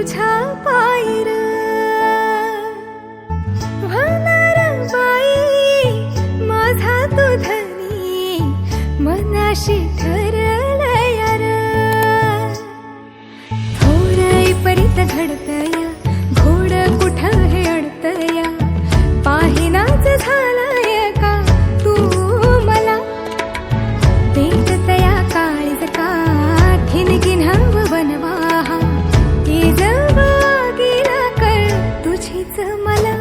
तुझ्या पायर होणार बाई माझा तू धनी मनाशी ठरलं यार थोडं परीत घडतया घोड कुठं हे अडतया पाहिनाच झालाय का तू मला पेटतया काळीज काठीन गिन्हाव बनवा ती जवा गेला कर तुझीच मला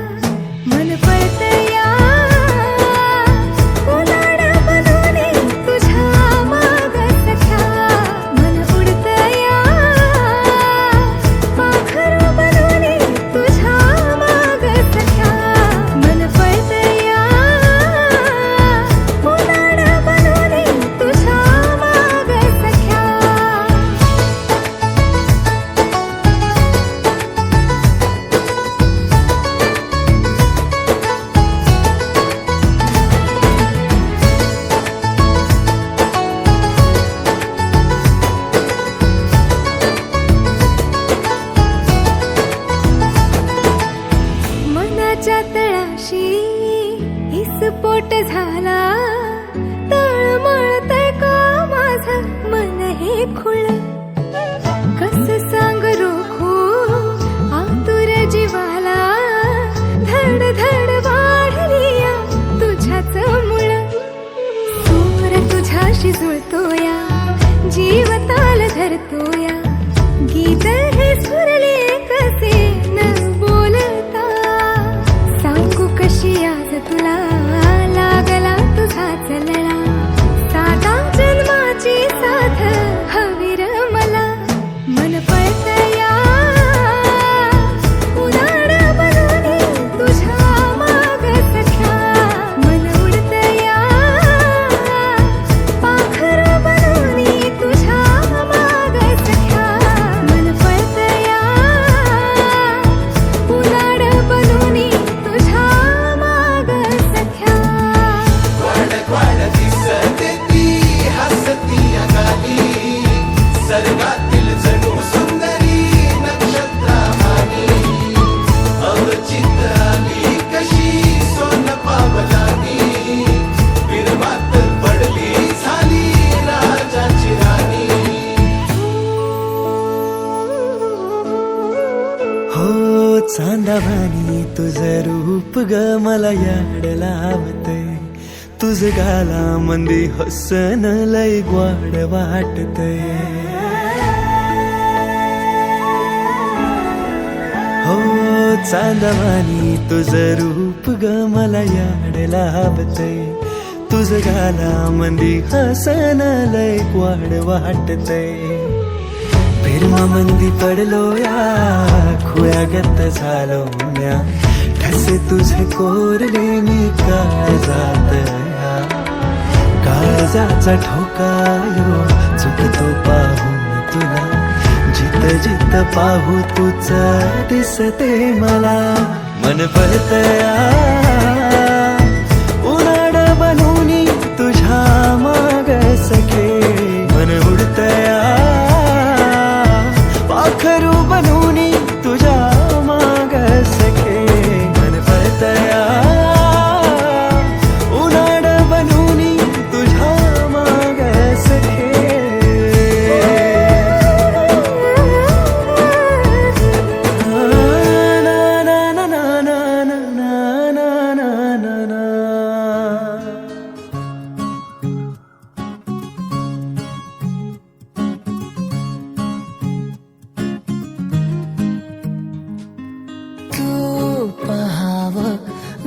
मन पळतया उलाढ बनवणे तुझ्या माग सख्या मन उडतया पाखरू बनवणे तुझ्या माग सख्या मन पळतया उलाढ बनवणे तुझ्या माग सख्या मनाच्या तळाशी हिस्फोट झाला तळमळतय का माझं मन हे खुळ कस सांग रोखू आतुर जीवाला धड धड वाढलिया तुझ्याच मुळ सूर तुझ्याशी जुळतोया जीव ताल धरतोया गीत हे सुरले कसे न बोलता सांगू कशी आज तुला लागला तुझा चलला साता जन्माची साथ हवीर मला मन पळतया उलाढ बनवणे तुझ्या माग सख्या मन उडतया पाखरू बनवणे तुझ्या माग सख्या मन पळतया उलाढ बनवणे तुझ्या माग सख्या वाढ दिसते ती हसती अगाली सर्गातील जणू सुंदरी नक्षत्रमानी अवचित आली कशी सोन पावलानी विरमात पडली झाली राजाची राणी हो चांदावानी तुझं रूप ग मला याड लावतय तुझ गाला मंदी हसन लय ग्वाड वाटतय हो चांदावानी तुझं रूप ग मला याड लावतय तुझ गाला मंदी हसन लय ग्वाड वाटतय फिरमा मंदी पडलो या खुळ्यागत झालो म्या ठसे तुझे कोरले मी काळजाचा ठोकायो चुकतो पाहून तुला जित जित पाहू तुझ दिसते मला मन पळतया उलाढ बनवणी तुझ्या माग सखे मन उडतया पाखरू बनवणी तुझ्या माग सखे मन पळतया उलाढ बनवणी तुझ्या माग सखे ना ना ना ना ना ना ना ना ना ना तू पहाव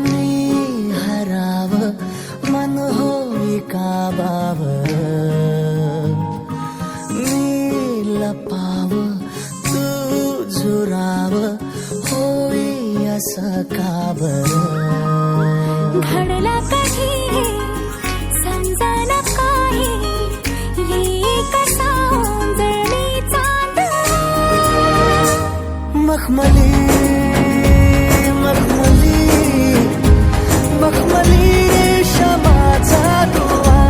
मी हराव मन होई काबाव मी लपाव तू झुराव होई असं काबर घडला कधी समजायला काही ये कसा जळली चांद मखमली मखमली मखमली रेशमाचा दुवा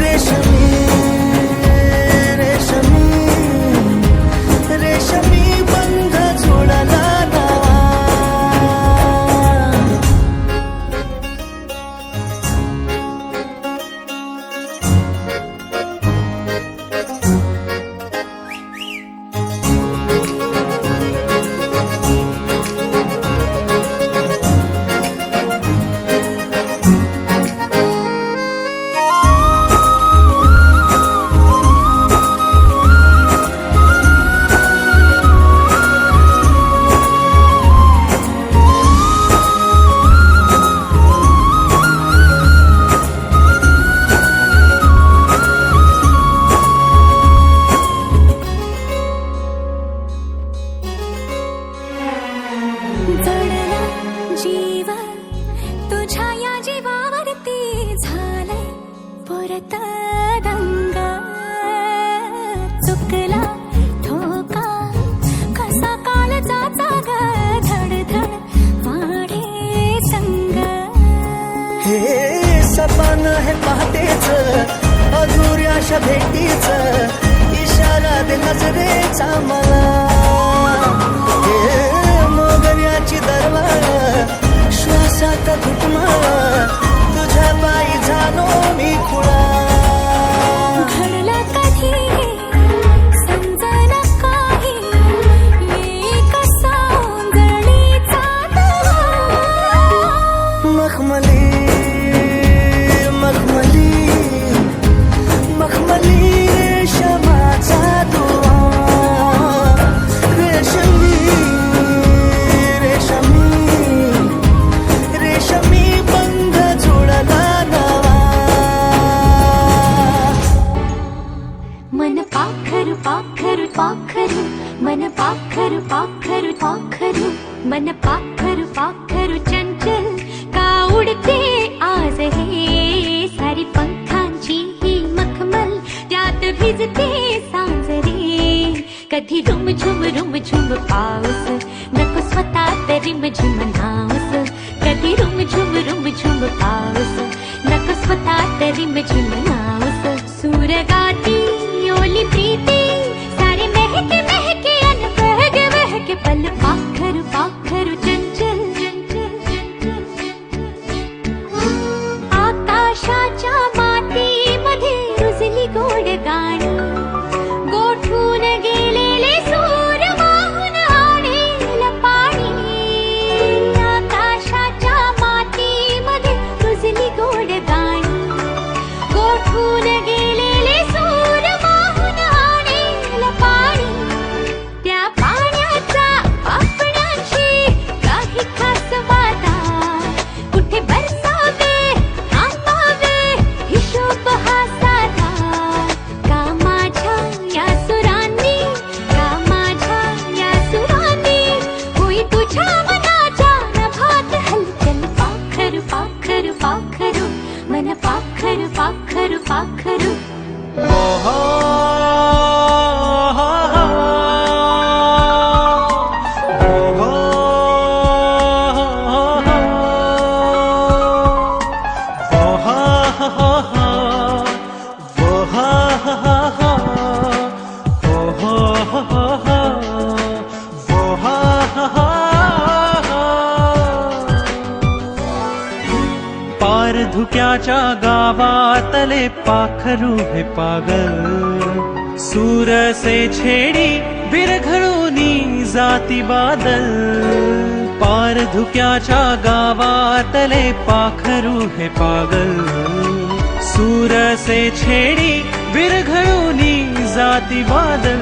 रेशमी रेशमी रेशमी पुरत दंग चुकला ठोका कसा कालचा जाग धडधड वाढे संग हे सपान हे पहाटेच अधुऱ्याशा भेटीच इशारा दे नजरेचा मला हे मोगऱ्याची दरवाळ श्वासात घुटमळ तुझ्या पायी झालो मी खुळा घडलं कधी समजना काही एक सावंजणीचा दवा मखमली मखमली मखमली रेशमाचा दुवा रेशमी रेशमी रेशमी बंध जुळला नवा मन पाखरू पाखरू पाखरू मन पाखरू पाखरू पाखरू मन पाखरू पाखरू चंचल का उडते आज हे सारी पंखांची ही मखमल त्यात भिजते सांजरे कधी रुम झुम पाऊस नको स्वतः रिम झिम नाऊस कधी रुम झुम पाऊस नको स्वतः रिम झिम नाऊस सूर गाती ओली प्रीती सारे महके महके अन बहके पल पाखरू पाखरू चंचल आकाशाच्या मातीमध्ये रुजली गोड गाणी गोठून गेलेले सूर वाहून आणेल पाणी आकाशाच्या मातीमध्ये रुजली गोड गाणी गोठून गेलेले सूर वाहून आणेल पाणी त्या पाण्याचा पापण्यांशी काही खास वादा कुठे बरसावे थांबावे हिशोब हा साधा का माझ्या या सुरांनी का माझ्या या सुरांनी होई तुझ्या मनाच्या नभात हलचल पाखरू पाखरू पाखरू मन पाखरू पाखरू पाखरू पार धुक्याच्या गावातले पाखरू हे पागल सूर से छेडी बिरघळूनी जाती बादल पार धुक्याच्या गावातले पाखरू हे पागल सूर से छेडी बिरघळूनी जाती बादल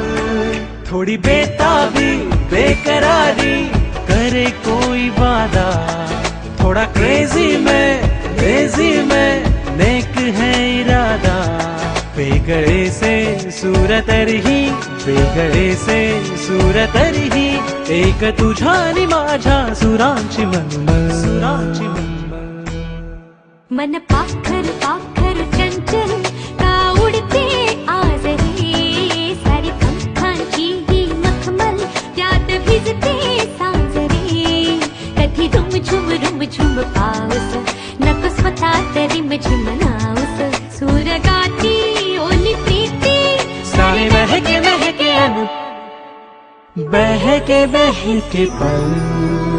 थोड़ी बेताबी बेकरारी करे कोई वादा थोड़ा क्रेजी में नेक है इरादा बेगड़े से सूरत रही बेगड़े से सूरत रही एक तुझा नि माझ्या सुरांची मनमल मन पाखर पाखर चंचल का उडते आज हे सारी पंखांची ही मखमल त्यात भिजते सांजरे कधी रुम झुम पाऊस नको स्वतः रिम झिम नाऊस सूर गाती ओली प्रीती सारे महके महके अन बहके बहके पल